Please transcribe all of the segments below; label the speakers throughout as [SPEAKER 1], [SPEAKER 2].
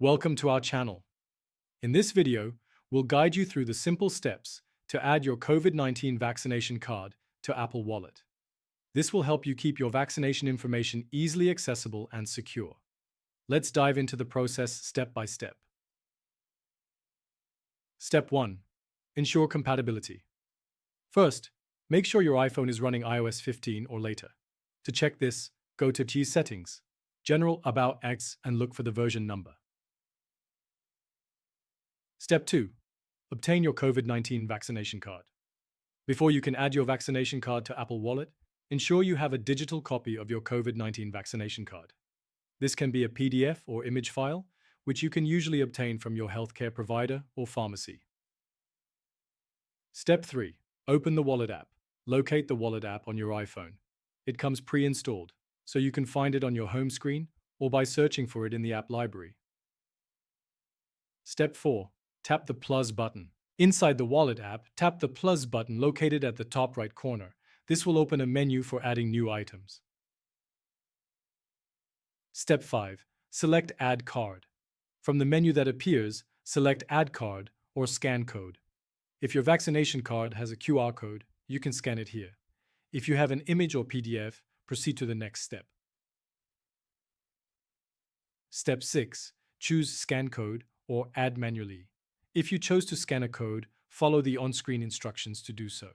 [SPEAKER 1] Welcome to our channel. In this video, we'll guide you through the simple steps to add your COVID-19 vaccination card to Apple Wallet. This will help you keep your vaccination information easily accessible and secure. Let's dive into the process step by step. Step 1. Ensure compatibility. First, make sure your iPhone is running iOS 15 or later. To check this, go to T Settings, General About X, and look for the version number. Step 2. Obtain your COVID-19 vaccination card. Before you can add your vaccination card to Apple Wallet, ensure you have a digital copy of your COVID-19 vaccination card. This can be a PDF or image file, which you can usually obtain from your healthcare provider or pharmacy. Step 3. Open the Wallet app. Locate the Wallet app on your iPhone. It comes pre-installed, so you can find it on your home screen or by searching for it in the app library. Step 4. Tap the plus button. Inside the Wallet app, tap the plus button located at the top right corner. This will open a menu for adding new items. Step 5. Select Add Card. From the menu that appears, select Add Card or Scan Code. If your vaccination card has a QR code, you can scan it here. If you have an image or PDF, proceed to the next step. Step 6. Choose Scan Code or Add Manually. If you chose to scan a code, follow the on-screen instructions to do so.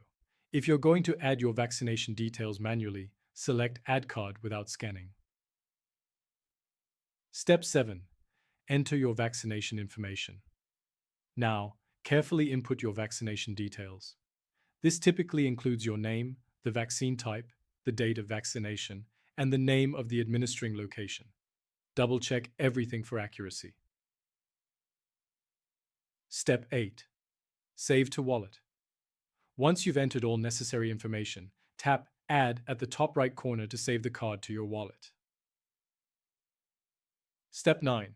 [SPEAKER 1] If you're going to add your vaccination details manually, select Add Card without scanning. Step 7. Enter your vaccination information. Now, carefully input your vaccination details. This typically includes your name, the vaccine type, the date of vaccination, and the name of the administering location. Double-check everything for accuracy. Step 8. Save to Wallet. Once you've entered all necessary information, tap Add at the top right corner to save the card to your wallet. Step 9.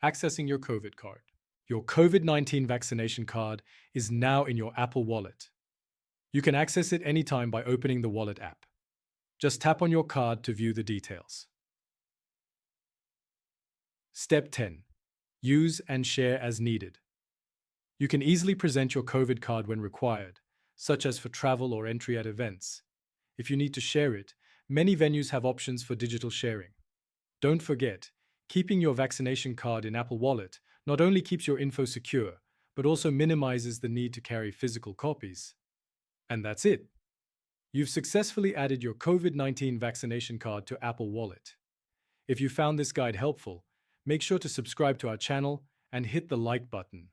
[SPEAKER 1] Accessing your COVID card. Your COVID-19 vaccination card is now in your Apple Wallet. You can access it anytime by opening the Wallet app. Just tap on your card to view the details. Step 10. Use and share as needed. You can easily present your COVID card when required, such as for travel or entry at events. If you need to share it, many venues have options for digital sharing. Don't forget, keeping your vaccination card in Apple Wallet not only keeps your info secure, but also minimizes the need to carry physical copies. And that's it. You've successfully added your COVID-19 vaccination card to Apple Wallet. If you found this guide helpful, make sure to subscribe to our channel and hit the like button.